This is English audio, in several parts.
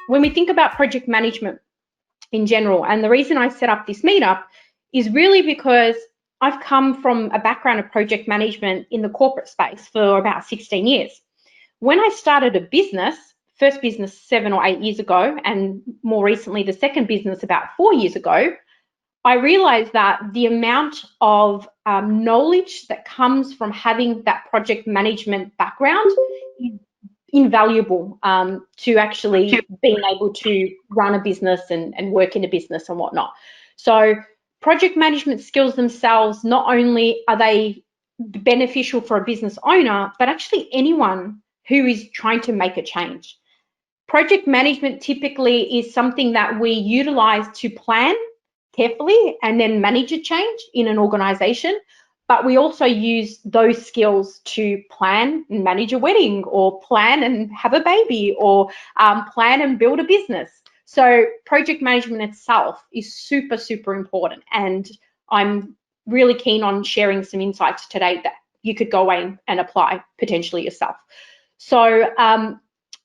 when we think about project management in general, and the reason I set up this meetup is really because I've come from a background of project management in the corporate space for about 16 years. When I started a business, first business 7 or 8 years ago, and more recently the second business about 4 years ago, I realized that the amount of knowledge that comes from having that project management background is invaluable to actually being able to run a business and work in a business and whatnot. So project management skills themselves, not only are they beneficial for a business owner, but actually anyone who is trying to make a change. Project management typically is something that we utilize to plan carefully and then manage a change in an organization, but we also use those skills to plan and manage a wedding, or plan and have a baby, or plan and build a business. So project management itself is super, super important, and I'm really keen on sharing some insights today that you could go away and apply potentially yourself. So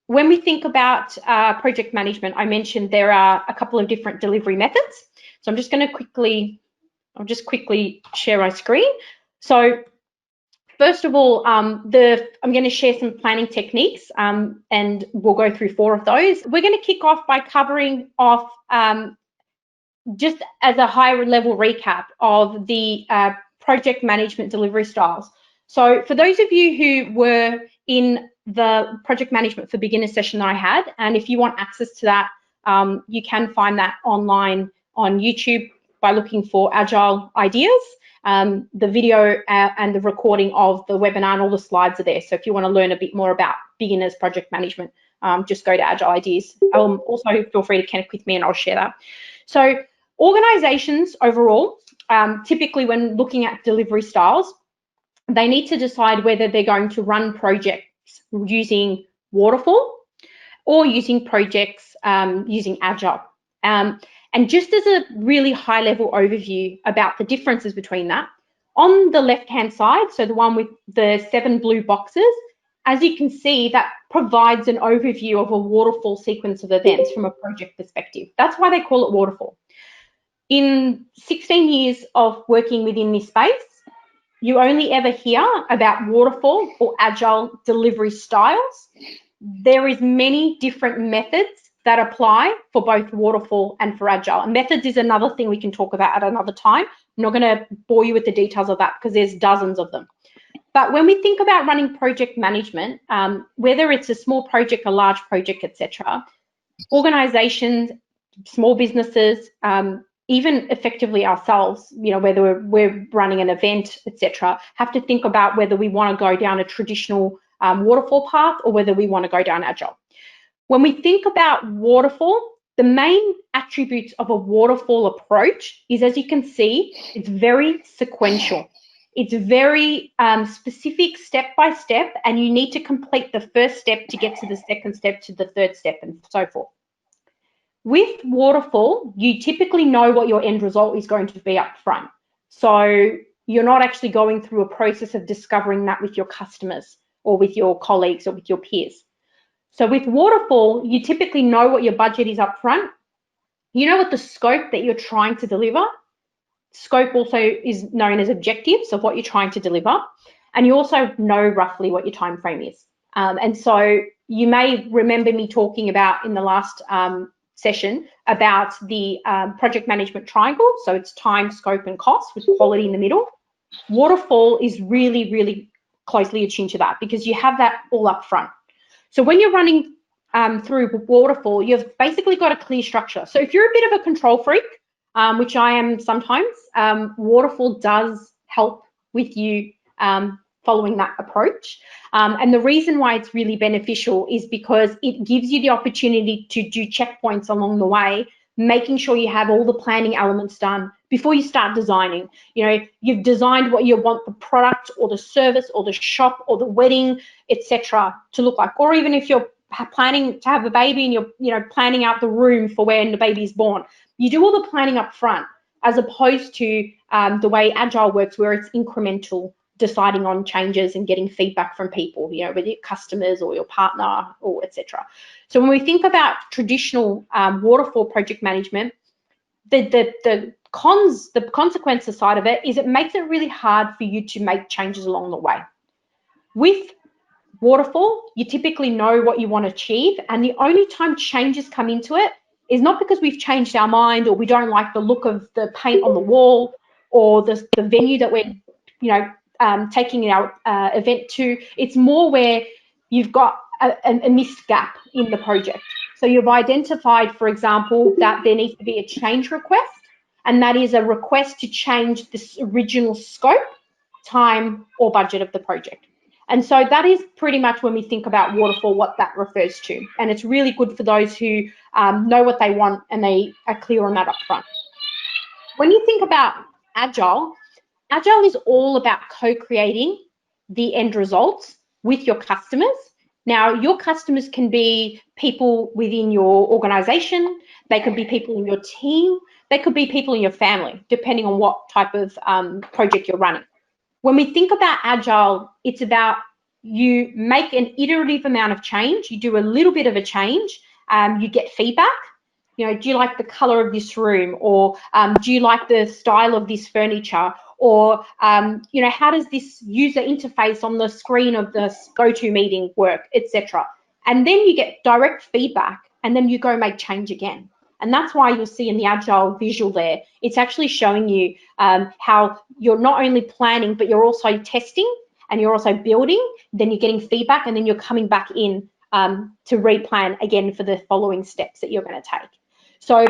when we think about project management, I mentioned there are a couple of different delivery methods. So I'm just going to quickly share my screen. So first of all, I'm going to share some planning techniques, and we'll go through 4 of those. We're going to kick off by covering off just as a higher level recap of the project management delivery styles. So for those of you who were in the project management for beginners session that I had, and if you want access to that, you can find that online on YouTube by looking for Agile Ideas. The video and the recording of the webinar and all the slides are there. So if you want to learn a bit more about beginners project management, just go to Agile Ideas. Also feel free to connect with me and I'll share that. So organizations overall, typically when looking at delivery styles, they need to decide whether they're going to run projects using waterfall or using projects using Agile. And just as a really high level overview about the differences between that, on the left hand side, so the one with the 7 blue boxes, as you can see, that provides an overview of a waterfall sequence of events from a project perspective. That's why they call it waterfall. In 16 years of working within this space, you only ever hear about waterfall or Agile delivery styles. There is many different methods that apply for both waterfall and for Agile. And methods is another thing we can talk about at another time. I'm not going to bore you with the details of that because there's dozens of them. But when we think about running project management, whether it's a small project, a large project, etc., organizations, small businesses, even effectively ourselves, whether we're running an event, etc., have to think about whether we want to go down a traditional waterfall path or whether we want to go down Agile. When we think about waterfall, the main attributes of a waterfall approach is, as you can see, it's very sequential. It's very specific step by step, and you need to complete the first step to get to the second step, to the third step, and so forth. With waterfall, you typically know what your end result is going to be up front. So you're not actually going through a process of discovering that with your customers or with your colleagues or with your peers. So with waterfall, you typically know what your budget is up front. You know what the scope that you're trying to deliver. Scope also is known as objectives of what you're trying to deliver. And you also know roughly what your time frame is. And so you may remember me talking about in the last session about the project management triangle. So it's time, scope, and cost with quality in the middle. Waterfall is really, really closely attuned to that because you have that all up front. So when you're running through waterfall, you've basically got a clear structure. So if you're a bit of a control freak, which I am sometimes, waterfall does help with you following that approach. And the reason why it's really beneficial is because it gives you the opportunity to do checkpoints along the way, making sure you have all the planning elements done before you start designing. You've designed what you want the product or the service or the shop or the wedding, etc., to look like. Or even if you're planning to have a baby and you're planning out the room for when the baby is born, you do all the planning up front, as opposed to the way Agile works, where it's incremental deciding on changes and getting feedback from people, you know, whether your customers or your partner or etc. So when we think about traditional waterfall project management, the consequences side of it is it makes it really hard for you to make changes along the way. With waterfall, you typically know what you want to achieve, and the only time changes come into it is not because we've changed our mind or we don't like the look of the paint on the wall or the venue that we're, you know, taking our event to. It's more where you've got a missed gap in the project. So you've identified, for example, that there needs to be a change request, and that is a request to change this original scope, time, or budget of the project. And so that is pretty much when we think about waterfall, what that refers to. And it's really good for those who know what they want and they are clear on that up front. When you think about Agile, Agile is all about co-creating the end results with your customers. Now, your customers can be people within your organization, they could be people in your team, they could be people in your family, depending on what type of project you're running. When we think about Agile, it's about you make an iterative amount of change, you do a little bit of a change, you get feedback. You know, do you like the color of this room? Or do you like the style of this furniture? Or, you know, how does this user interface on the screen of this GoToMeeting work, etc. And then you get direct feedback and then you go make change again. And that's why you'll see in the Agile visual there, it's actually showing you how you're not only planning, but you're also testing and you're also building, then you're getting feedback, and then you're coming back in to replan again for the following steps that you're going to take. So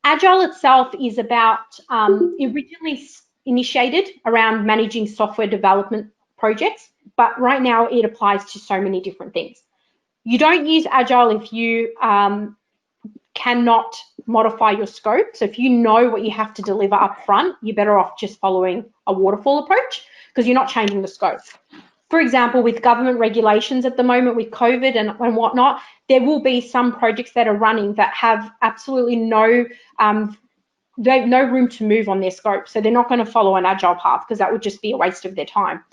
Agile itself is about, originally initiated around managing software development projects, but right now it applies to so many different things. You don't use Agile if you cannot modify your scope. So if you know what you have to deliver up front, you're better off just following a waterfall approach because you're not changing the scope. For example, with government regulations at the moment with COVID and whatnot, there will be some projects that are running that have absolutely no room to move on their scope. So they're not going to follow an Agile path because that would just be a waste of their time.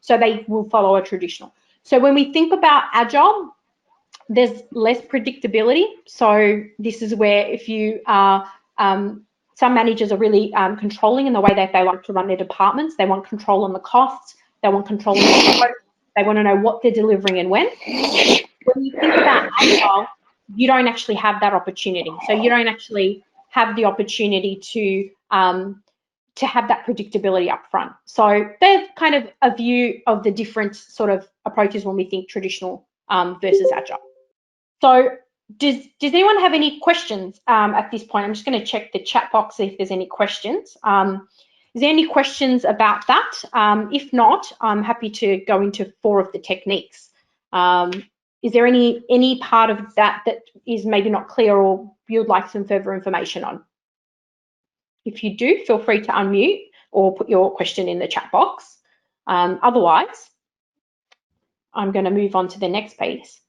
So they will follow a traditional. So when we think about Agile, there's less predictability. So this is where if you are, some managers are really controlling in the way that they like to run their departments. They want control on the costs. They want control on the scope. They want to know what they're delivering and when. When you think about Agile, you don't actually have that opportunity. So you don't actually have the opportunity to have that predictability up front. So there's kind of a view of the different sort of approaches when we think traditional versus Agile. So does anyone have any questions at this point? I'm just going to check the chat box if there's any questions. Is there any questions about that? If not, I'm happy to go into 4 of the techniques. Is there any part of that that is maybe not clear or you'd like some further information on? If you do, feel free to unmute or put your question in the chat box. Otherwise, I'm going to move on to the next piece.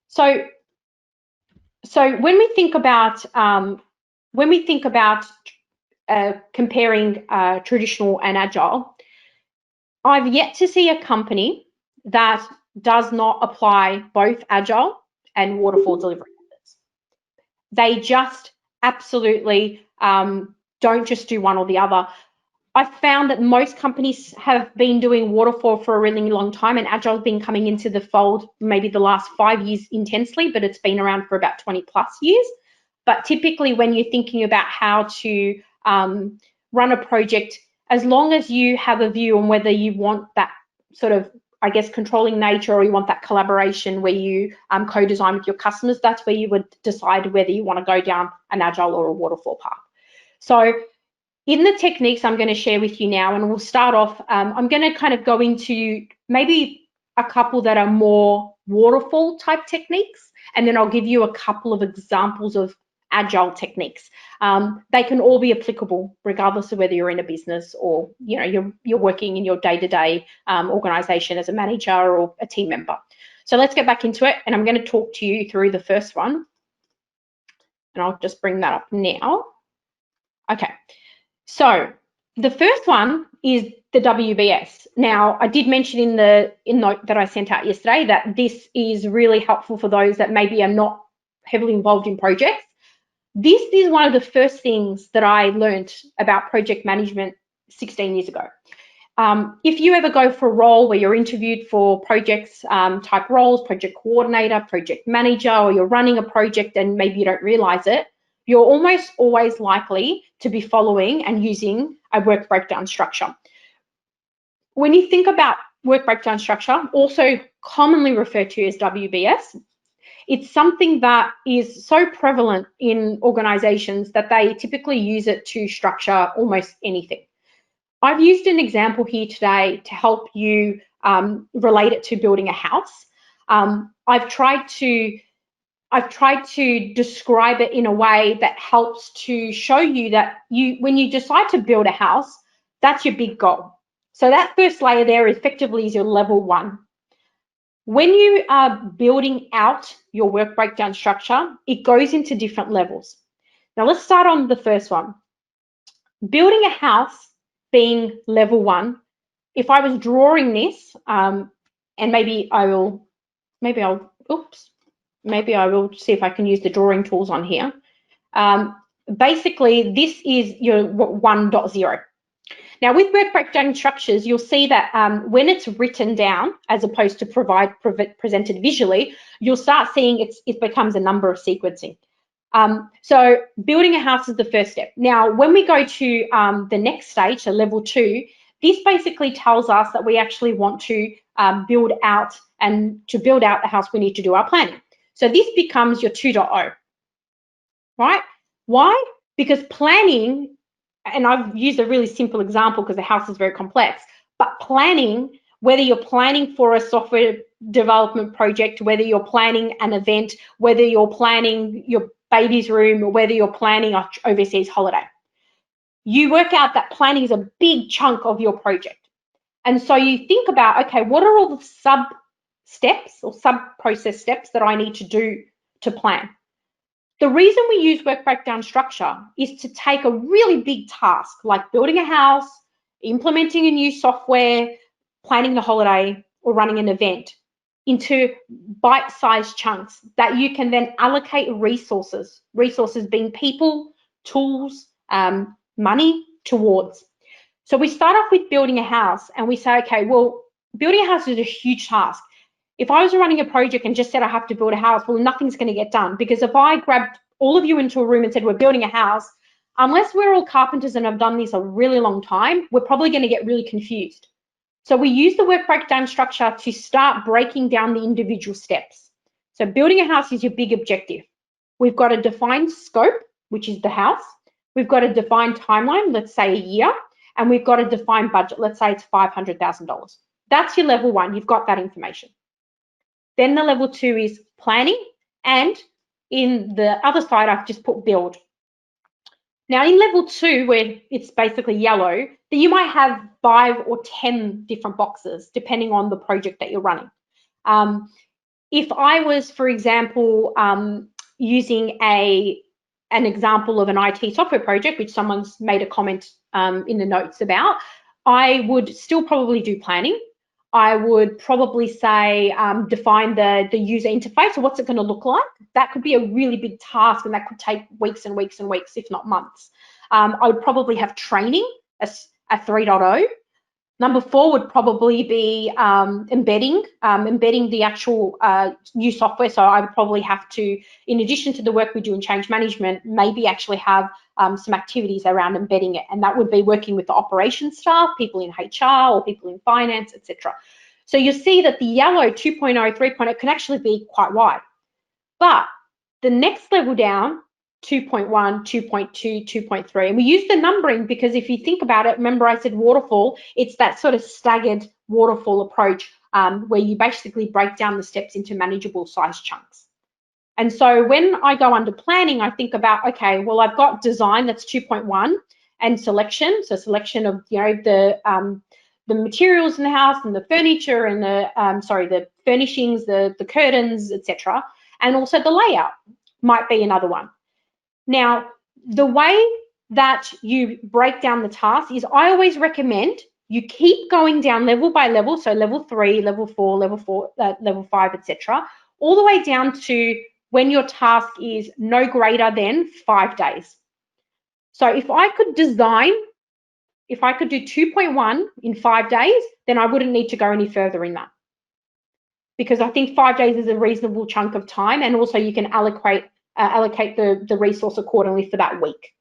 So when we think about comparing traditional and Agile, I've yet to see a company that does not apply both Agile and waterfall delivery methods. They just absolutely don't just do one or the other. I've found that most companies have been doing waterfall for a really long time, and Agile's been coming into the fold maybe the last 5 years intensely, but it's been around for about 20 plus years. But typically when you're thinking about how to run a project, as long as you have a view on whether you want that sort of, I guess, controlling nature or you want that collaboration where you co-design with your customers, that's where you would decide whether you want to go down an Agile or a waterfall path. So in the techniques I'm going to share with you now, and we'll start off, I'm going to kind of go into maybe a couple that are more waterfall type techniques, and then I'll give you a couple of examples of Agile techniques. They can all be applicable regardless of whether you're in a business or you're working in your day-to-day organization as a manager or a team member. So let's get back into it, and I'm going to talk to you through the first one, and I'll just bring that up now. Okay. So the first one is the WBS. Now, I did mention in the note that I sent out yesterday that this is really helpful for those that maybe are not heavily involved in projects. This is one of the first things that I learned about project management 16 years ago. If you ever go for a role where you're interviewed for projects type roles, project coordinator, project manager, or you're running a project and maybe you don't realize it, you're almost always likely to be following and using a work breakdown structure. When you think about work breakdown structure, also commonly referred to as WBS, it's something that is so prevalent in organizations that they typically use it to structure almost anything. I've used an example here today to help you relate it to building a house. I've tried to describe it in a way that helps to show you that when you decide to build a house, that's your big goal. So that first layer there effectively is your level 1. When you are building out your work breakdown structure, it goes into different levels. Now let's start on the first one. Building a house being level 1, if I was drawing this, and maybe I will see if I can use the drawing tools on here. Basically, this is your 1.0. Now, with work breakdown structures, you'll see that when it's written down, as opposed to presented visually, you'll start seeing it becomes a number of sequencing. So building a house is the first step. Now, when we go to the next stage, so level 2, this basically tells us that we actually want to build out, and to build out the house, we need to do our planning. So this becomes your 2.0, right? Why? Because planning, and I've used a really simple example because the house is very complex, but planning, whether you're planning for a software development project, whether you're planning an event, whether you're planning your baby's room, or whether you're planning an overseas holiday, you work out that planning is a big chunk of your project. And so you think about, okay, what are all the sub steps or sub process steps that I need to do to plan? The reason we use work breakdown structure is to take a really big task like building a house, implementing a new software, planning the holiday, or running an event into bite-sized chunks that you can then allocate resources being people, tools, money towards. So we start off with building a house and we say, okay, well, building a house is a huge task. If I was running a project and just said I have to build a house, well, nothing's going to get done, because if I grabbed all of you into a room and said we're building a house, unless we're all carpenters and have done this a really long time, we're probably going to get really confused. So we use the work breakdown structure to start breaking down the individual steps. So building a house is your big objective. We've got a defined scope, which is the house. We've got a defined timeline, let's say a year, and we've got a defined budget, let's say it's $500,000. That's your level 1, you've got that information. Then the level 2 is planning, and in the other side, I've just put build. Now in level 2, where it's basically yellow, then you might have 5 or 10 different boxes, depending on the project that you're running. If I was, for example, using an example of an IT software project, which someone's made a comment in the notes about, I would still probably do planning. I would probably say define the user interface, or what's it going to look like. That could be a really big task, and that could take weeks and weeks and weeks, if not months. I would probably have training, a 3.0. Number 4 would probably be embedding the actual new software. So I would probably have to, in addition to the work we do in change management, maybe actually have some activities around embedding it. And that would be working with the operations staff, people in HR or people in finance, etc. So you'll see that the yellow 2.0, 3.0 can actually be quite wide. But the next level down, 2.1, 2.2, 2.3. And we use the numbering because if you think about it, remember I said waterfall, it's that sort of staggered waterfall approach where you basically break down the steps into manageable size chunks. And so when I go under planning, I think about, okay, well, I've got design, that's 2.1, and selection. So selection of, the materials in the house and the furniture and the furnishings, the curtains, etc. And also the layout might be another one. Now, the way that you break down the task is I always recommend you keep going down level by level, so level 3, level 4, level 5, etc., all the way down to when your task is no greater than 5 days. So if I could do 2.1 in 5 days, then I wouldn't need to go any further in that, because I think 5 days is a reasonable chunk of time, and also you can allocate the resource accordingly for that week.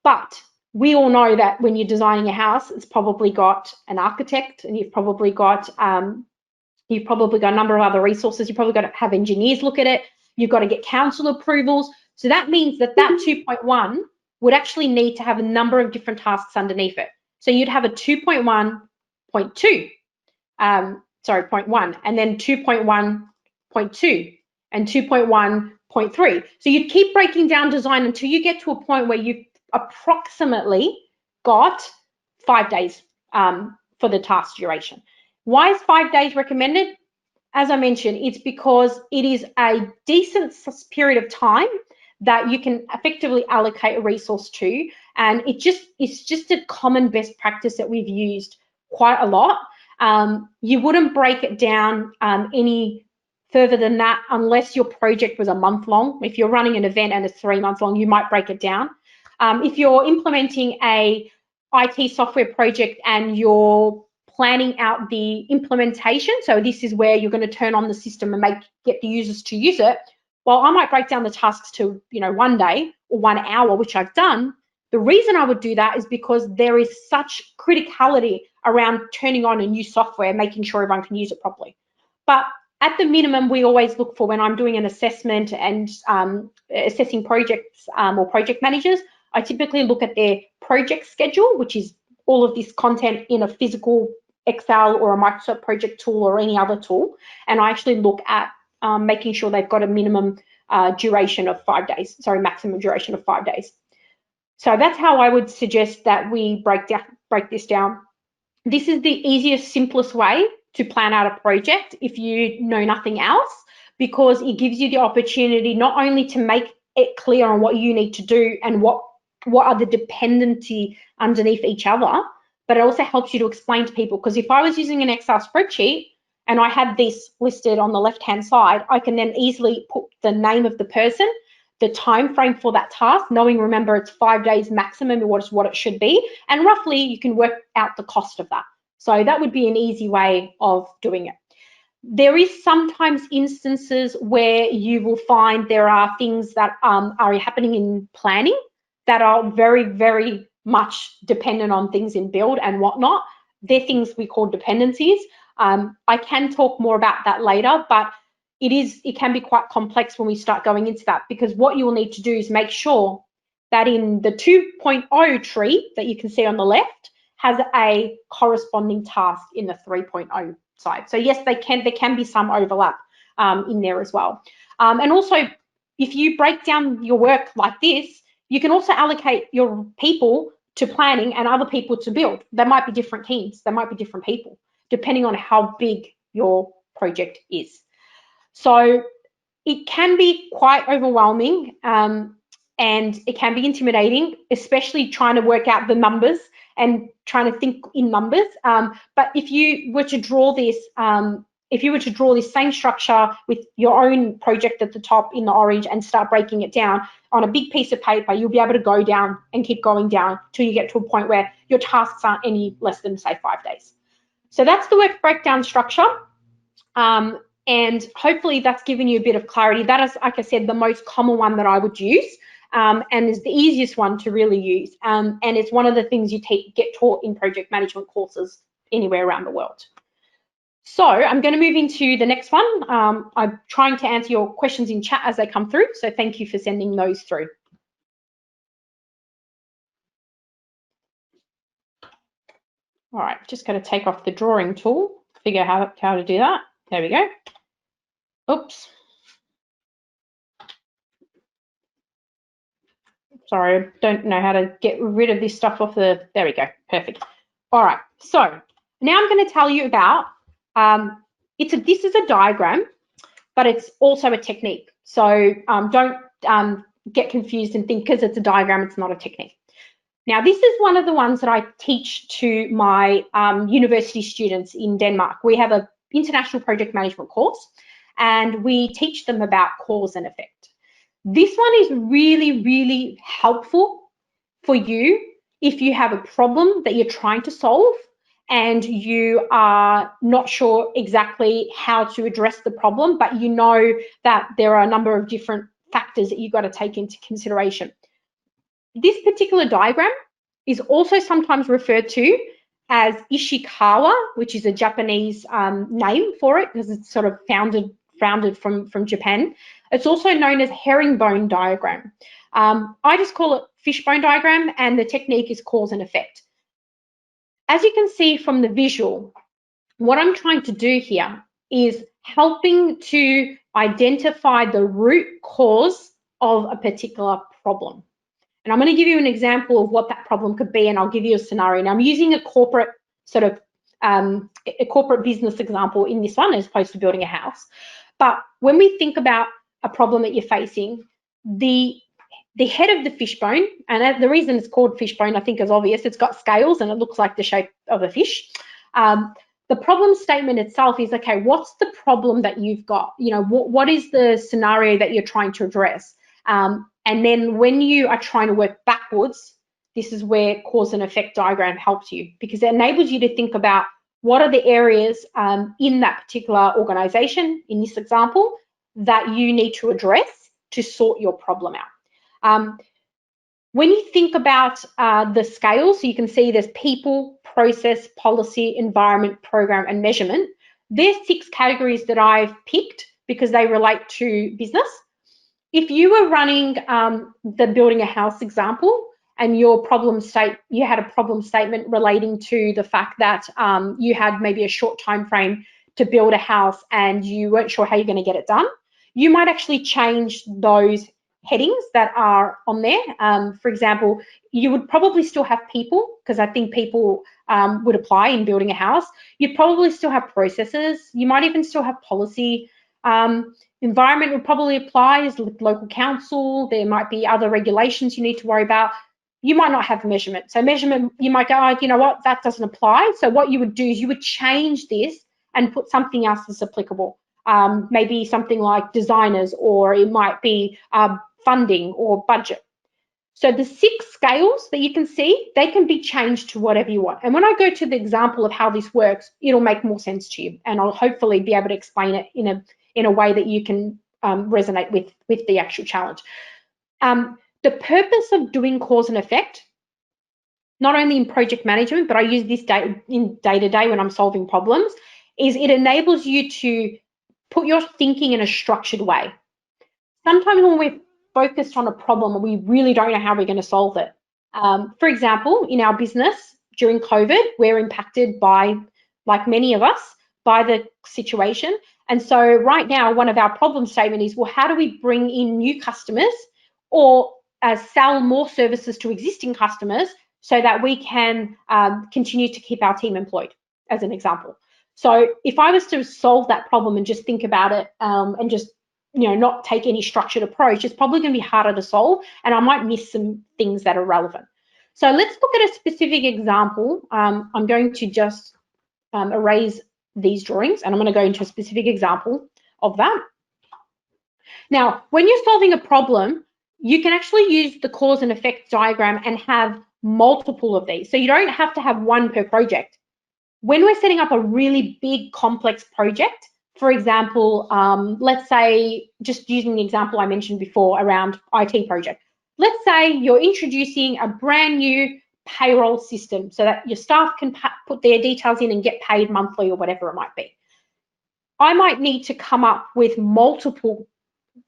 But we all know that when you're designing a house, it's probably got an architect, and you've probably got a number of other resources. You've probably got to have engineers look at it. You've got to get council approvals. So that means that 2.1 would actually need to have a number of different tasks underneath it. So you'd have a 2.1, 0.2, 0.1, and then 2.1.2 and 2.1.3. So you'd keep breaking down design until you get to a point where you've approximately got 5 days for the task duration. Why is 5 days recommended? As I mentioned, it's because it is a decent period of time that you can effectively allocate a resource to, and it's just a common best practice that we've used quite a lot. You wouldn't break it down any further than that unless your project was a month long. If you're running an event and it's 3 months long, you might break it down. If you're implementing a IT software project and you're planning out the implementation, so this is where you're going to turn on the system and get the users to use it, well, I might break down the tasks to 1 day or 1 hour, which I've done. The reason I would do that is because there is such criticality around turning on a new software, making sure everyone can use it properly. But at the minimum, we always look for, when I'm doing an assessment and assessing projects or project managers, I typically look at their project schedule, which is all of this content in a physical Excel or a Microsoft project tool or any other tool. And I actually look at making sure they've got a minimum duration of 5 days, maximum duration of 5 days. So that's how I would suggest that we break this down. This is the easiest, simplest way to plan out a project if you know nothing else, because it gives you the opportunity not only to make it clear on what you need to do and what are the dependency underneath each other, but it also helps you to explain to people. Because if I was using an Excel spreadsheet and I had this listed on the left-hand side, I can then easily put the name of the person, the time frame for that task, knowing, remember, it's 5 days maximum, what it should be, and roughly you can work out the cost of that. So that would be an easy way of doing it. There is sometimes instances where you will find there are things that are happening in planning that are very, very much dependent on things in build and whatnot. They're things we call dependencies. I can talk more about that later, but it can be quite complex when we start going into that, because what you will need to do is make sure that in the 2.0 tree that you can see on the left has a corresponding task in the 3.0 side. So yes, there can be some overlap in there as well. And also, if you break down your work like this, you can also allocate your people to planning and other people to build. There might be different teams, there might be different people, depending on how big your project is. So it can be quite overwhelming and it can be intimidating, especially trying to work out the numbers and trying to think in numbers. But if you were to draw this, same structure with your own project at the top in the orange and start breaking it down on a big piece of paper, you'll be able to go down and keep going down till you get to a point where your tasks aren't any less than, say, 5 days. So that's the work breakdown structure. And hopefully that's given you a bit of clarity. That is, like I said, the most common one that I would use and is the easiest one to really use. And it's one of the things you get taught in project management courses anywhere around the world. So I'm going to move into the next one. I'm trying to answer your questions in chat as they come through. So thank you for sending those through. All right, just going to take off the drawing tool, figure out how to do that. There we go. Oops. Sorry, I don't know how to get rid of this stuff off the, there we go, perfect. All right, so now I'm going to tell you about, this is a diagram, but it's also a technique. So don't get confused and think because it's a diagram, it's not a technique. Now, this is one of the ones that I teach to my university students in Denmark. We have an international project management course, and we teach them about cause and effect. This one is really, really helpful for you if you have a problem that you're trying to solve and you are not sure exactly how to address the problem, but you know that there are a number of different factors that you've got to take into consideration. This particular diagram is also sometimes referred to as Ishikawa, which is a Japanese name for it because it's sort of founded from Japan. It's also known as herringbone diagram. I just call it fishbone diagram, and the technique is cause and effect. As you can see from the visual, what I'm trying to do here is helping to identify the root cause of a particular problem. And I'm going to give you an example of what that problem could be, and I'll give you a scenario. Now, I'm using a corporate sort of a corporate business example in this one as opposed to building a house. But when we think about a problem that you're facing, the head of the fishbone, and the reason it's called fishbone, I think is obvious. It's got scales and it looks like the shape of a fish. The problem statement itself is, okay, what's the problem that you've got? You know, what is the scenario that you're trying to address? And then when you are trying to work backwards, this is where cause and effect diagram helps you, because it enables you to think about what are the areas in that particular organization, in this example, that you need to address to sort your problem out. When you think about the scales, so you can see there's people, process, policy, environment, program, and measurement. There's 6 categories that I've picked because they relate to business. If you were running the building a house example and you had a problem statement relating to the fact that you had maybe a short time frame to build a house and you weren't sure how you're going to get it done, you might actually change those headings that are on there. For example, you would probably still have people, because I think people would apply in building a house. You'd probably still have processes. You might even still have policy. Environment would probably apply as local council. There might be other regulations you need to worry about. You might not have measurement. So measurement, you might go, oh, you know what, that doesn't apply. So what you would do is you would change this and put something else that's applicable. Maybe something like designers, or it might be funding or budget. So the 6 scales that you can see, they can be changed to whatever you want. And when I go to the example of how this works, it'll make more sense to you, and I'll hopefully be able to explain it in a way that you can resonate with the actual challenge. The purpose of doing cause and effect, not only in project management, but I use this in day-to-day when I'm solving problems, is it enables you to put your thinking in a structured way. Sometimes when we're focused on a problem, we really don't know how we're going to solve it. For example, in our business during COVID, we're impacted by, like many of us, by the situation. And so right now, one of our problem statement is, well, how do we bring in new customers or sell more services to existing customers so that we can continue to keep our team employed, as an example. So if I was to solve that problem and just think about it and just not take any structured approach, it's probably going to be harder to solve, and I might miss some things that are relevant. So let's look at a specific example. I'm going to just erase these drawings, and I'm going to go into a specific example of that. Now, when you're solving a problem, you can actually use the cause and effect diagram and have multiple of these. So you don't have to have one per project. When we're setting up a really big, complex project, for example, let's say, just using the example I mentioned before around IT project. Let's say you're introducing a brand new payroll system so that your staff can put their details in and get paid monthly or whatever it might be. I might need to come up with multiple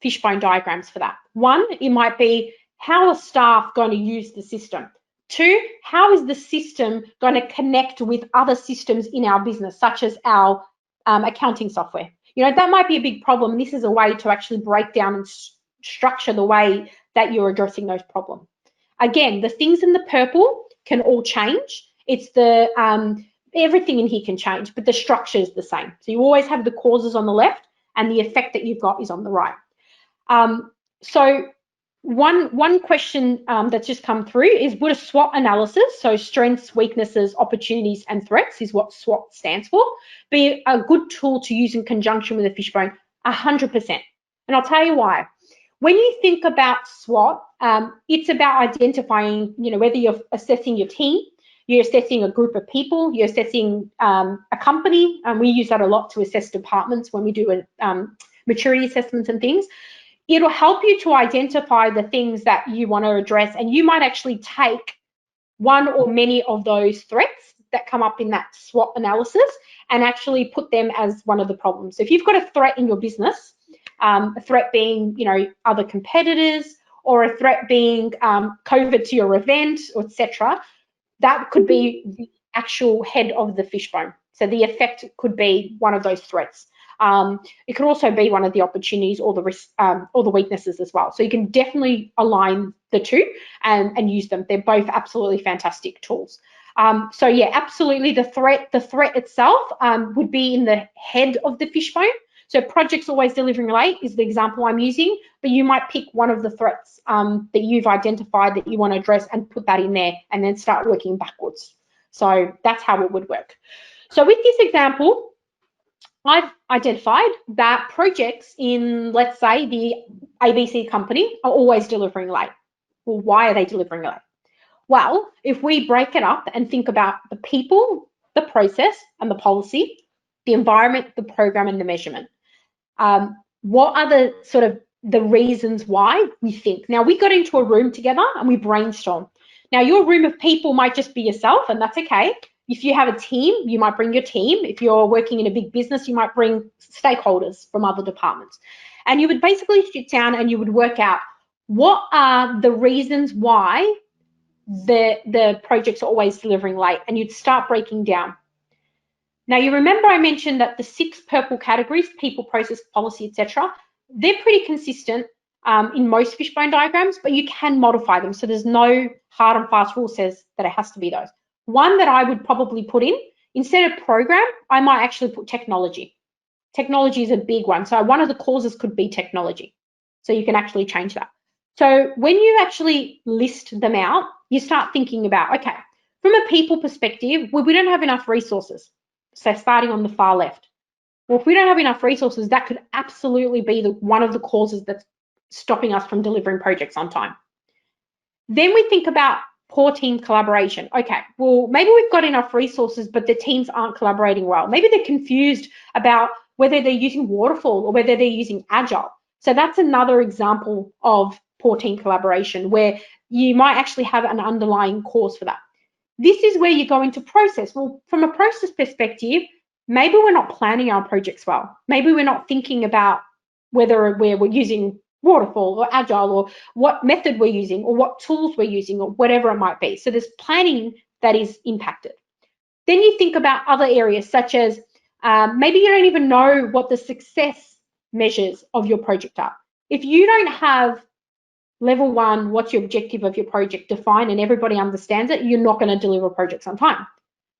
fishbone diagrams for that. 1, it might be, how are staff going to use the system? 2, how is the system going to connect with other systems in our business, such as our accounting software? That might be a big problem. This is a way to actually break down and structure the way that you're addressing those problems. Again, the things in the purple can all change. It's the everything in here can change, but the structure is the same. So you always have the causes on the left, and the effect that you've got is on the right. So one question that's just come through is, would a SWOT analysis, so strengths, weaknesses, opportunities, and threats is what SWOT stands for, be a good tool to use in conjunction with a Fishbone? 100%. And I'll tell you why. When you think about SWOT, it's about identifying, whether you're assessing your team, you're assessing a group of people, you're assessing a company, and we use that a lot to assess departments when we do maturity assessments and things. It'll help you to identify the things that you want to address, and you might actually take one or many of those threats that come up in that SWOT analysis and actually put them as one of the problems. So if you've got a threat in your business, a threat being, other competitors, or a threat being COVID to your event, etc., that could be the actual head of the fishbone. So the effect could be one of those threats. It could also be one of the opportunities or the risks, or the weaknesses as well. So you can definitely align the two and use them. They're both absolutely fantastic tools. So yeah, absolutely. The threat itself would be in the head of the fishbone. So projects always delivering late is the example I'm using, but you might pick one of the threats that you've identified that you want to address and put that in there, and then start working backwards. So that's how it would work. So with this example, I've identified that projects in, let's say, the ABC company are always delivering late. Well, why are they delivering late? Well, if we break it up and think about the people, the process, and the policy, the environment, the program, and the measurement, what are the sort of the reasons why we think? Now, we got into a room together and we brainstormed. Now, your room of people might just be yourself, and that's okay. If you have a team, you might bring your team. If you're working in a big business, you might bring stakeholders from other departments. And you would basically sit down and you would work out what are the reasons why the projects are always delivering late, and you'd start breaking down. Now, you remember I mentioned that the 6 purple categories, people, process, policy, etc., they're pretty consistent in most fishbone diagrams, but you can modify them. So there's no hard and fast rule says that it has to be those. One that I would probably put in, instead of program, I might actually put technology. Technology is a big one. So one of the causes could be technology. So you can actually change that. So when you actually list them out, you start thinking about, okay, from a people perspective, well, we don't have enough resources. So starting on the far left. Well, if we don't have enough resources, that could absolutely be one of the causes that's stopping us from delivering projects on time. Then we think about poor team collaboration. Okay, well, maybe we've got enough resources, but the teams aren't collaborating well. Maybe they're confused about whether they're using waterfall or whether they're using Agile. So that's another example of poor team collaboration, where you might actually have an underlying cause for that. This is where you go into process. Well, from a process perspective, maybe we're not planning our projects well. Maybe we're not thinking about whether we're using waterfall or Agile, or what method we're using, or what tools we're using, or whatever it might be. So there's planning that is impacted. Then you think about other areas, such as maybe you don't even know what the success measures of your project are. If you don't have level 1, what's your objective of your project defined, and everybody understands it, you're not going to deliver projects on time.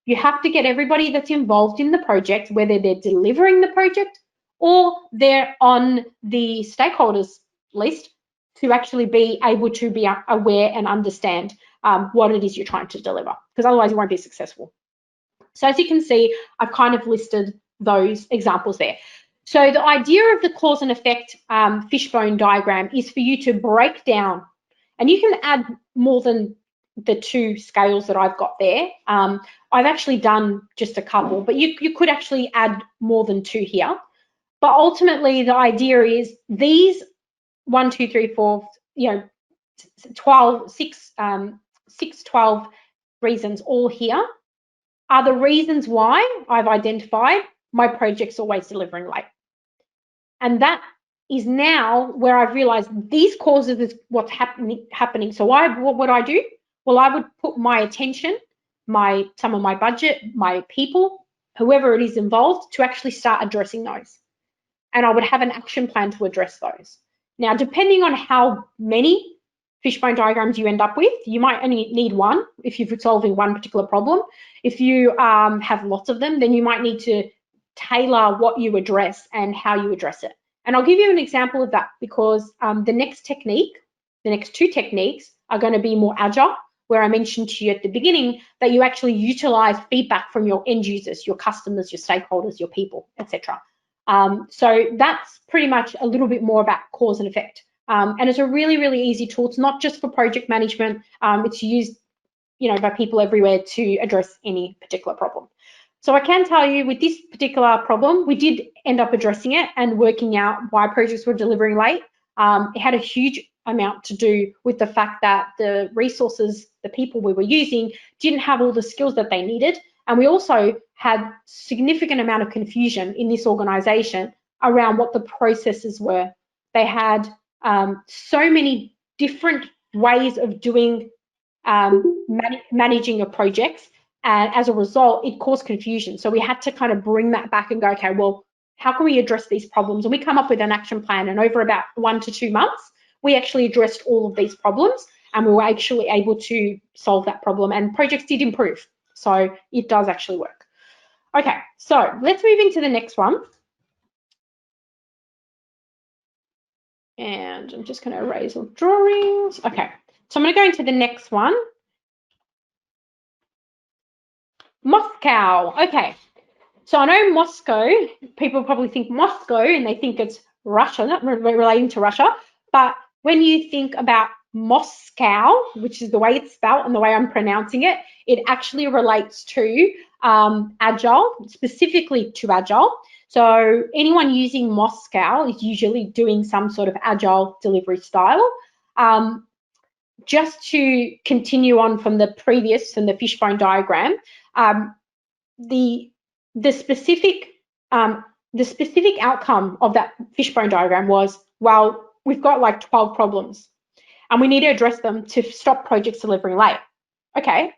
You have to get everybody that's involved in the project, whether they're delivering the project or they're on the stakeholders list, to actually be able to be aware and understand what it is you're trying to deliver, because otherwise you won't be successful. So as you can see, I've kind of listed those examples there. So the idea of the cause and effect fishbone diagram is for you to break down, and you can add more than the 2 scales that I've got there. I've actually done just a couple, but you could actually add more than 2 here. But ultimately, the idea is these 1, 2, 3, 4, 12, 12 reasons all here are the reasons why I've identified my project's always delivering late. And that is now where I've realized these causes is what's happening. So what would I do? Well, I would put my attention, some of my budget, my people, whoever it is involved, to actually start addressing those. And I would have an action plan to address those. Now, depending on how many fishbone diagrams you end up with, you might only need one if you're solving one particular problem. If you have lots of them, then you might need to tailor what you address and how you address it. And I'll give you an example of that, because the next technique the next two techniques are going to be more agile, where I mentioned to you at the beginning that you actually utilize feedback from your end users, your customers, your stakeholders, your people, etc. So that's pretty much a little bit more about cause and effect. And it's a really, really easy tool. It's not just for project management. It's used, by people everywhere to address any particular problem. So I can tell you with this particular problem, we did end up addressing it and working out why projects were delivering late. It had a huge amount to do with the fact that the resources, the people we were using, didn't have all the skills that they needed. And we also had significant amount of confusion in this organization around what the processes were. They had so many different ways of doing managing a project, and as a result, it caused confusion. So we had to kind of bring that back and go, okay, well, how can we address these problems? And we come up with an action plan, and over about 1 to 2 months, we actually addressed all of these problems, and we were actually able to solve that problem, and projects did improve. So it does actually work. Okay, so let's move into the next one. And I'm just going to erase all drawings. Okay, so I'm going to go into the next one. Moscow. Okay, so I know Moscow, people probably think Moscow and they think it's Russia, not relating to Russia. But when you think about Moscow, which is the way it's spelled and the way I'm pronouncing it, it actually relates to Agile, specifically to Agile. So anyone using Moscow is usually doing some sort of Agile delivery style. Just to continue on from the previous and the fishbone diagram, the specific outcome of that fishbone diagram was, well, we've got like 12 problems and we need to address them to stop projects delivering late. Okay,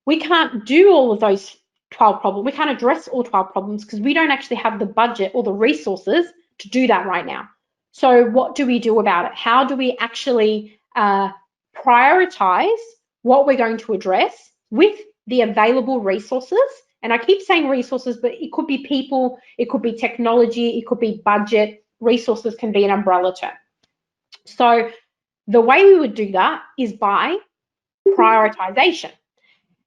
we can't do all of those 12 problems. We can't address all 12 problems because we don't actually have the budget or the resources to do that right now. So what do we do about it? How do we actually prioritize what we're going to address with the available resources? And I keep saying resources, but it could be people, it could be technology, it could be budget. Resources can be an umbrella term. So the way we would do that is by prioritization.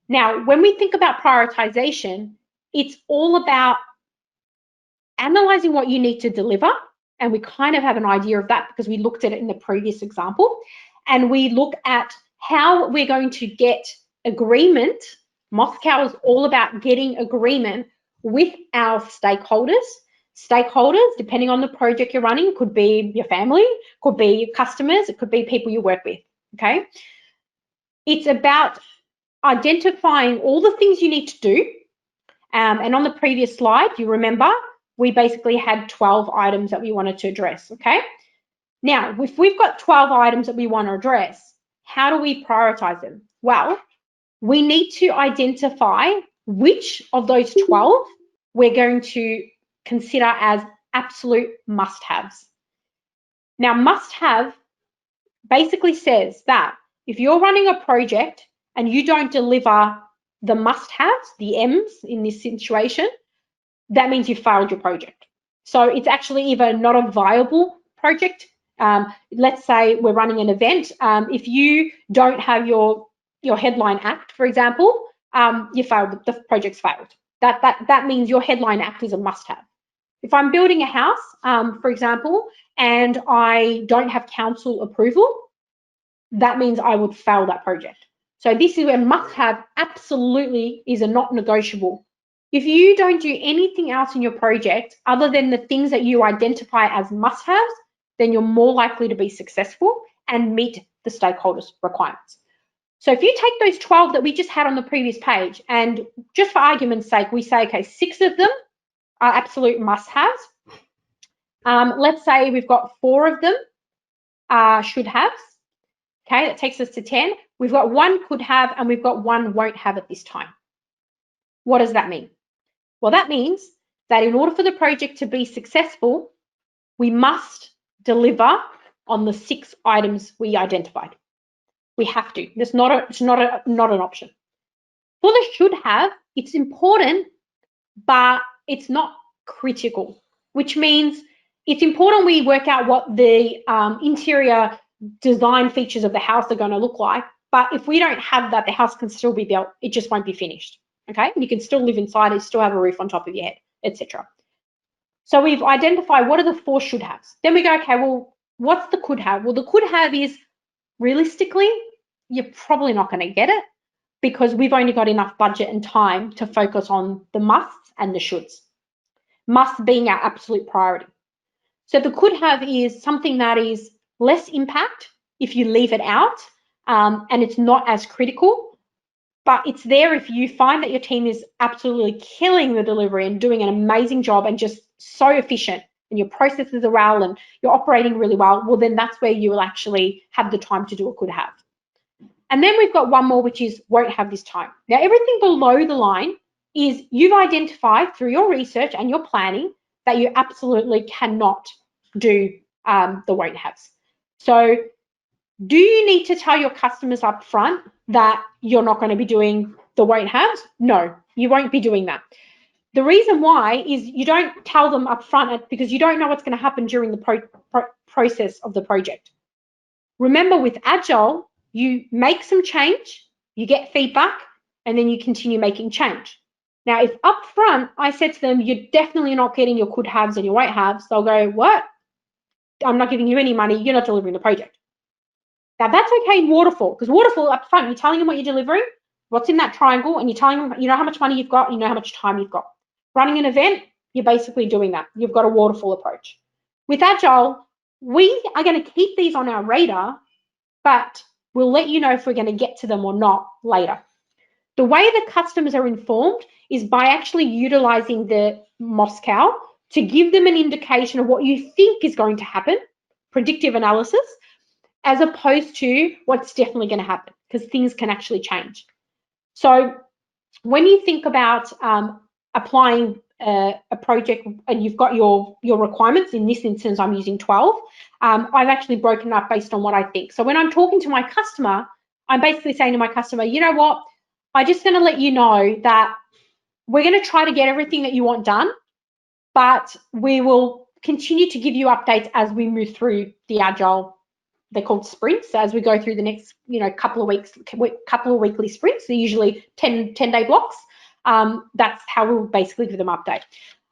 Now, when we think about prioritization, it's all about analyzing what you need to deliver. And we kind of have an idea of that because we looked at it in the previous example. And we look at how we're going to get agreement. Moscow is all about getting agreement with our stakeholders. Stakeholders, depending on the project you're running, could be your family, could be your customers, it could be people you work with, okay? It's about identifying all the things you need to do. And on the previous slide, you remember, we basically had 12 items that we wanted to address, okay? Now, if we've got 12 items that we want to address, how do we prioritize them? Well, we need to identify which of those 12 we're going to consider as absolute must-haves. Now, must-have basically says that if you're running a project and you don't deliver the must-haves, the M's in this situation, that means you failed your project. So it's actually either not a viable project. Let's say we're running an event. If you don't have your headline act, for example, you failed. The project's failed. That means your headline act is a must-have. If I'm building a house, for example, and I don't have council approval, that means I would fail that project. So this is where must-have absolutely is a not negotiable. If you don't do anything else in your project other than the things that you identify as must-haves, then you're more likely to be successful and meet the stakeholders' requirements. So if you take those 12 that we just had on the previous page, and just for argument's sake, we say, okay, 6 of them are absolute must-haves. Let's say we've got 4 of them should-haves. Okay, that takes us to 10. We've got 1 could-have, and we've got 1 won't-have at this time. What does that mean? Well, that means that in order for the project to be successful, we must deliver on the 6 items we identified. We have to. It's not an option. For the should-have, it's important, but it's not critical, which means it's important we work out what the interior design features of the house are going to look like. But if we don't have that, the house can still be built. It just won't be finished. Okay, and you can still live inside it, still have a roof on top of your head, etc. So we've identified what are the 4 should haves. Then we go, okay, well, what's the could have? Well, the could have is realistically, you're probably not going to get it because we've only got enough budget and time to focus on the musts and the shoulds. Must being our absolute priority. So the could have is something that is less impact if you leave it out, and it's not as critical, but it's there if you find that your team is absolutely killing the delivery and doing an amazing job and just so efficient and your processes are well and you're operating really well, well, then that's where you will actually have the time to do a could have. And then we've got one more, which is won't have this time. Now, everything below the line is you've identified through your research and your planning that you absolutely cannot do the won't haves. So do you need to tell your customers up front that you're not going to be doing the won't haves? No, you won't be doing that. The reason why is you don't tell them up front because you don't know what's going to happen during the process of the project. Remember, with Agile, you make some change, you get feedback, and then you continue making change. Now, if up front I said to them, you're definitely not getting your could haves and your won't haves, they'll go, what? I'm not giving you any money, you're not delivering the project. Now, that's okay in Waterfall, because Waterfall up front, you're telling them what you're delivering, what's in that triangle, and you're telling them, you know how much money you've got, you know how much time you've got. Running an event, you're basically doing that. You've got a Waterfall approach. With Agile, we are going to keep these on our radar, but we'll let you know if we're going to get to them or not later. The way the customers are informed is by actually utilizing the Moscow to give them an indication of what you think is going to happen, predictive analysis, as opposed to what's definitely going to happen, because things can actually change. So when you think about applying a project and you've got your requirements, in this instance, I'm using 12, I've actually broken up based on what I think. So when I'm talking to my customer, I'm basically saying to my customer, you know what, I'm just going to let you know that we're going to try to get everything that you want done, but we will continue to give you updates as we move through the Agile. They're called sprints. So as we go through the next, couple of weeks, couple of weekly sprints, they're usually 10-day blocks. That's how we'll basically give them update.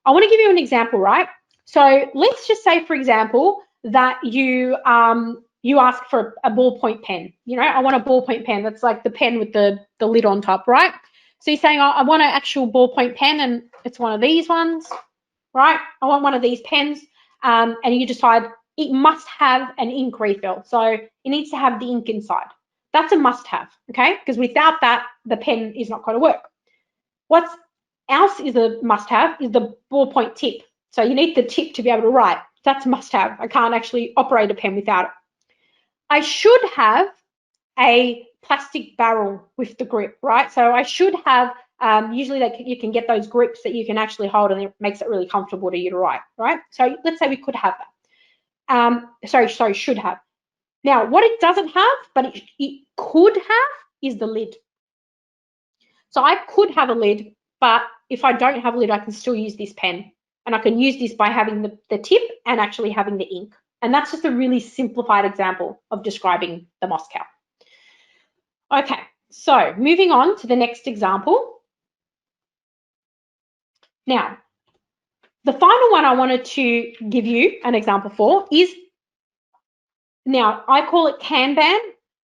I want to give you an example, right? So let's just say, for example, that you ask for a ballpoint pen. I want a ballpoint pen. That's like the pen with the lid on top, right? So you're saying, I want an actual ballpoint pen, and it's one of these ones, right? I want one of these pens, and you decide it must have an ink refill. So it needs to have the ink inside. That's a must-have, okay? Because without that, the pen is not going to work. What else is a must-have is the ballpoint tip. So you need the tip to be able to write. That's a must-have. I can't actually operate a pen without it. I should have a plastic barrel with the grip, right? So I should have, usually you can get those grips that you can actually hold, and it makes it really comfortable to you to write, right? So let's say we could have that. Should have. Now, what it doesn't have, but it could have, is the lid. So I could have a lid, but if I don't have a lid, I can still use this pen. And I can use this by having the tip and actually having the ink. And that's just a really simplified example of describing the Moscow. Okay, so moving on to the next example. Now, the final one I wanted to give you an example for is, now I call it Kanban.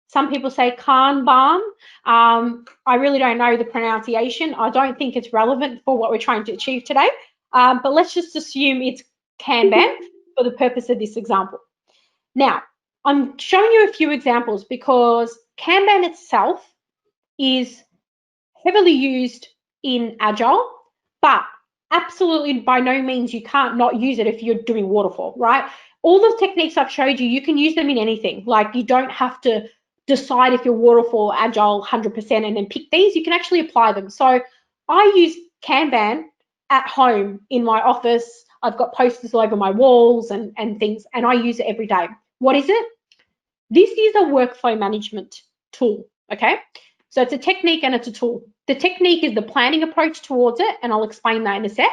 Some people say Kanban. I really don't know the pronunciation. I don't think it's relevant for what we're trying to achieve today, but let's just assume it's Kanban for the purpose of this example. Now, I'm showing you a few examples because Kanban itself is heavily used in Agile, but absolutely by no means you can't not use it if you're doing waterfall, right? All the techniques I've showed you, you can use them in anything. Like, you don't have to decide if you're waterfall, Agile 100% and then pick these. You can actually apply them. So I use Kanban at home in my office. I've got posters all over my walls and things, and I use it every day. What is it? This is a workflow management tool, okay? So it's a technique and it's a tool. The technique is the planning approach towards it, and I'll explain that in a sec.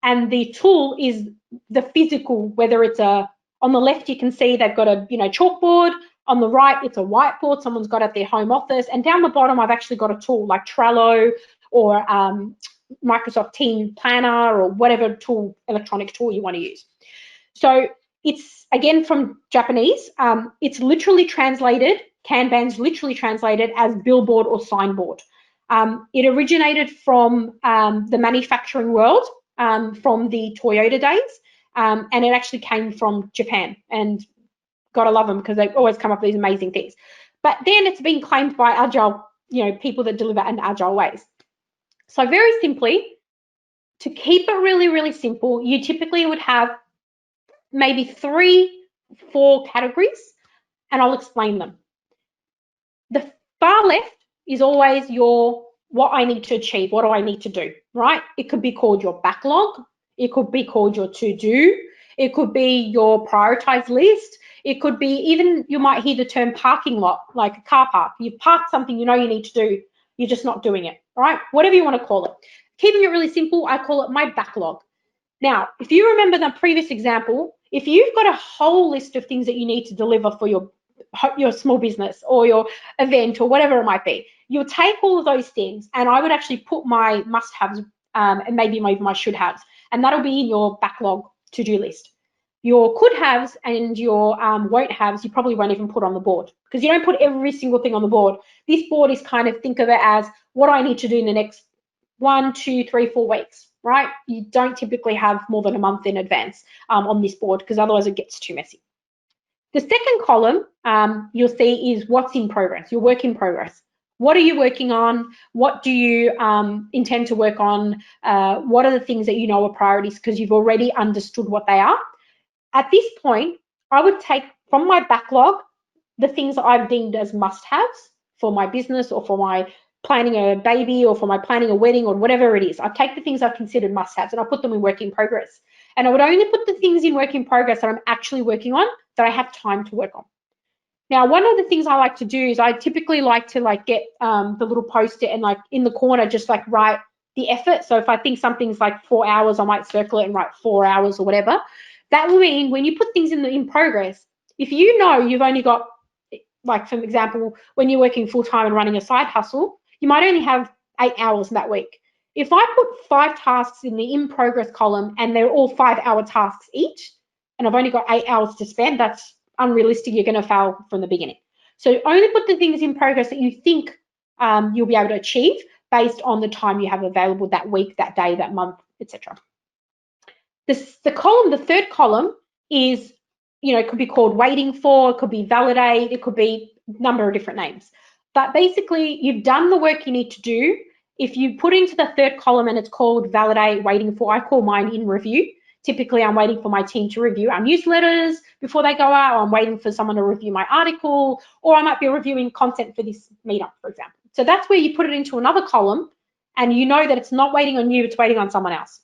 And the tool is the physical, whether it's on the left, you can see they've got a chalkboard. On the right, it's a whiteboard someone's got at their home office. And down the bottom, I've actually got a tool like Trello or Microsoft Team Planner or whatever tool, electronic tool you want to use. So it's, again, from Japanese. It's literally translated, Kanban's literally translated as billboard or signboard. It originated from the manufacturing world, from the Toyota days, and it actually came from Japan. And gotta love them because they always come up with these amazing things. But then it's been claimed by Agile, people that deliver in Agile ways. So very simply, to keep it really, really simple, you typically would have maybe 3-4 categories, and I'll explain them. The far left is always your what I need to achieve, what do I need to do, right? It could be called your backlog. It could be called your to-do. It could be your prioritized list. It could be even, you might hear the term parking lot, like a car park. You've parked something you know you need to do, you're just not doing it, all right? Whatever you want to call it. Keeping it really simple, I call it my backlog. Now, if you remember the previous example, if you've got a whole list of things that you need to deliver for your small business or your event or whatever it might be, you'll take all of those things, and I would actually put my must-haves and maybe my should-haves, and that'll be in your backlog to-do list. Your could-haves and your won't-haves, you probably won't even put on the board because you don't put every single thing on the board. This board is kind of, think of it as what I need to do in the next 1, 2, 3, 4 weeks, right? You don't typically have more than a month in advance on this board because otherwise it gets too messy. The second column you'll see is what's in progress, your work in progress. What are you working on? What do you intend to work on? What are the things that you know are priorities because you've already understood what they are? At this point, I would take from my backlog the things that I've deemed as must-haves for my business or for my planning a baby or for my planning a wedding or whatever it is. I take the things I've considered must-haves and I put them in work in progress. And I would only put the things in work in progress that I'm actually working on that I have time to work on. Now, one of the things I like to do is I typically like to get the little post-it and in the corner just write the effort. So if I think something's 4 hours, I might circle it and write 4 hours or whatever. That will mean when you put things in progress, if you know you've only got, for example, when you're working full-time and running a side hustle, you might only have 8 hours in that week. If I put 5 tasks in the in progress column and they're all 5-hour tasks each, and I've only got 8 hours to spend, that's unrealistic. You're going to fail from the beginning. So only put the things in progress that you think you'll be able to achieve based on the time you have available that week, that day, that month, etc. The third column is, it could be called waiting for, it could be validate, it could be a number of different names. But basically, you've done the work you need to do. If you put into the third column and it's called validate, waiting for, I call mine in review. Typically, I'm waiting for my team to review our newsletters before they go out, or I'm waiting for someone to review my article, or I might be reviewing content for this meetup, for example. So that's where you put it into another column, and you know that it's not waiting on you, it's waiting on someone else.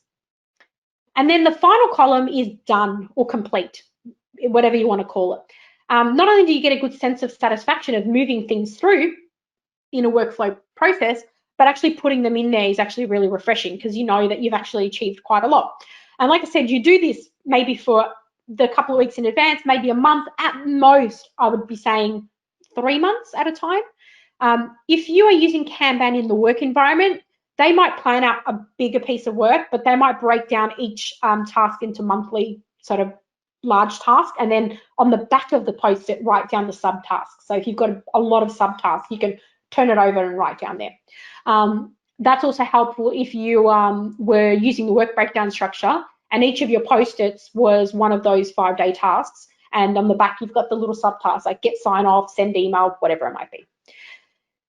And then the final column is done or complete, whatever you want to call it. Not only do you get a good sense of satisfaction of moving things through in a workflow process, but actually putting them in there is actually really refreshing because you know that you've actually achieved quite a lot. And like I said, you do this maybe for the couple of weeks in advance, maybe a month at most. I would be saying 3 months at a time. If you are using Kanban in the work environment, they might plan out a bigger piece of work, but they might break down each task into monthly sort of large tasks, and then on the back of the post-it, write down the subtasks. So if you've got a lot of subtasks, you can turn it over and write down there. That's also helpful if you were using the work breakdown structure and each of your post-its was one of those 5-day tasks, and on the back you've got the little subtasks like get sign off, send email, whatever it might be.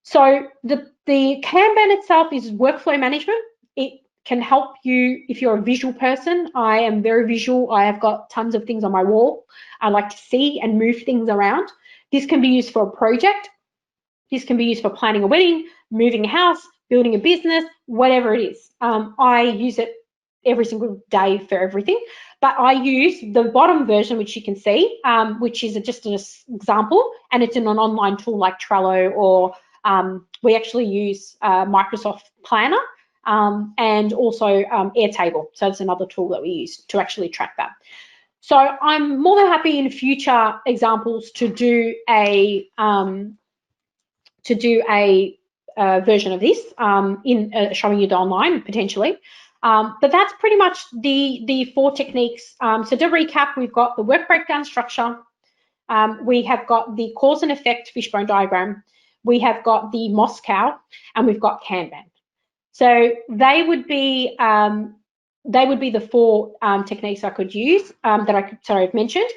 So the Kanban itself is workflow management. It can help you if you're a visual person. I am very visual. I have got tons of things on my wall. I like to see and move things around. This can be used for a project. This can be used for planning a wedding, moving a house, building a business, whatever it is. I use it every single day for everything, but I use the bottom version, which you can see, which is just an example, and it's in an online tool like Trello, or we actually use Microsoft Planner and also Airtable. So it's another tool that we use to actually track that. So I'm more than happy in future examples to do a version of this in showing you the online potentially. But that's pretty much the 4 techniques. So to recap, we've got the work breakdown structure. We have got the cause and effect fishbone diagram. We have got the Moscow, and we've got Kanban. So they would be the 4 techniques I could use that I've mentioned.